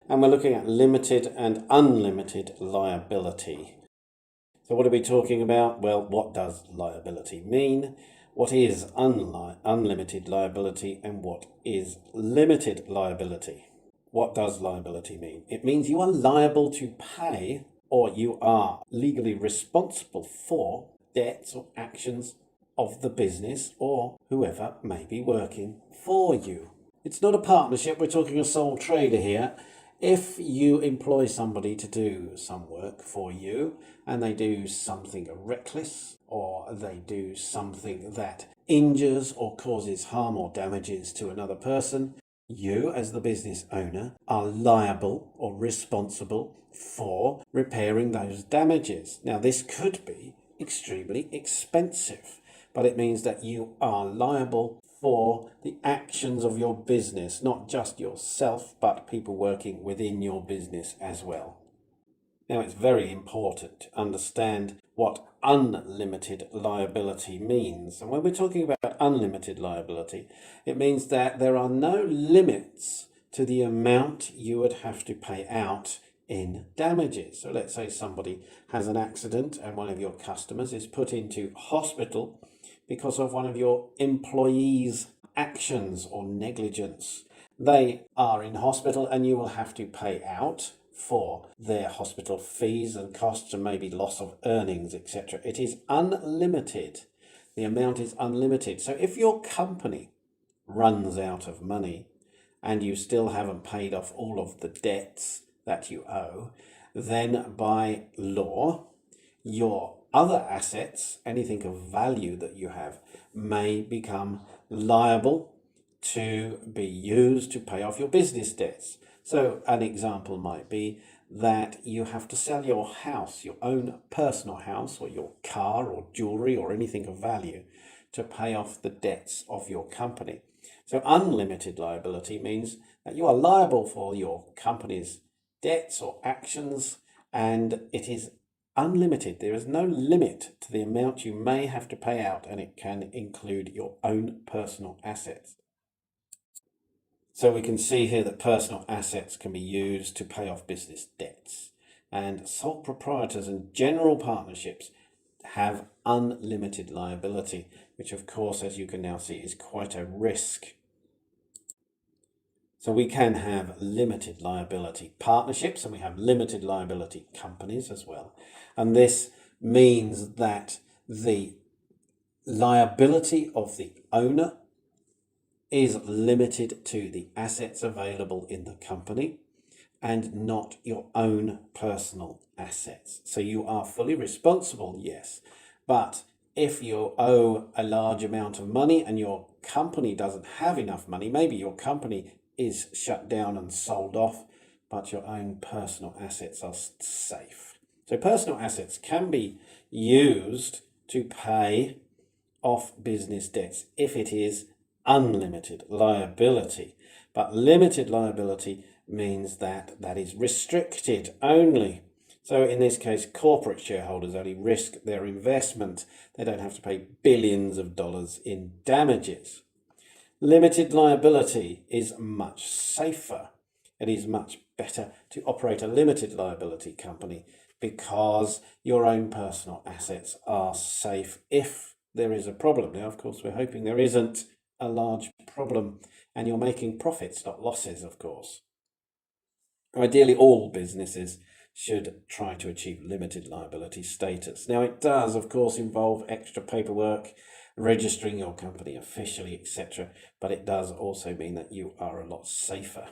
and we're looking at limited and unlimited liability. So what are we talking about? Well, what does liability mean? What is unlimited liability and what is limited liability? What does liability mean? It means you are liable to pay, or you are legally responsible for, debts or actions of the business or whoever may be working for you. It's not a partnership, we're talking a sole trader here. If you employ somebody to do some work for you and they do something reckless or they do something that injures or causes harm or damages to another person, you as the business owner are liable or responsible for repairing those damages. Now this could be extremely expensive, but it means that you are liable for the actions of your business, not just yourself, but people working within your business as well. Now, it's very important to understand what unlimited liability means. And when we're talking about unlimited liability, it means that there are no limits to the amount you would have to pay out in damages. So let's say somebody has an accident and one of your customers is put into hospital because of one of your employees' actions or negligence. They are in hospital and you will have to pay out for their hospital fees and costs and maybe loss of earnings, etc. It is unlimited. The amount is unlimited. So if your company runs out of money and you still haven't paid off all of the debts that you owe, then by law, your other assets, anything of value that you have, may become liable to be used to pay off your business debts. So an example might be that you have to sell your house, your own personal house, or your car or jewelry or anything of value to pay off the debts of your company. So unlimited liability means that you are liable for your company's debts or actions, and it is unlimited. There is no limit to the amount you may have to pay out, and it can include your own personal assets. So we can see here that personal assets can be used to pay off business debts, and sole proprietors and general partnerships have unlimited liability, which of course, as you can now see, is quite a risk. So we can have limited liability partnerships and we have limited liability companies as well. And this means that the liability of the owner is limited to the assets available in the company and not your own personal assets. So you are fully responsible, yes, but if you owe a large amount of money and your company doesn't have enough money, maybe your company is shut down and sold off, but your own personal assets are safe. So personal assets can be used to pay off business debts if it is unlimited liability. But limited liability means that that is restricted only. So in this case, corporate shareholders only risk their investment. They don't have to pay billions of dollars in damages. Limited liability is much safer. It is much better to operate a limited liability company because your own personal assets are safe if there is a problem. Now, of course, we're hoping there isn't a large problem and you're making profits, not losses, of course. Ideally, all businesses should try to achieve limited liability status. Now, it does, of course, involve extra paperwork, registering your company officially, etc. But it does also mean that you are a lot safer.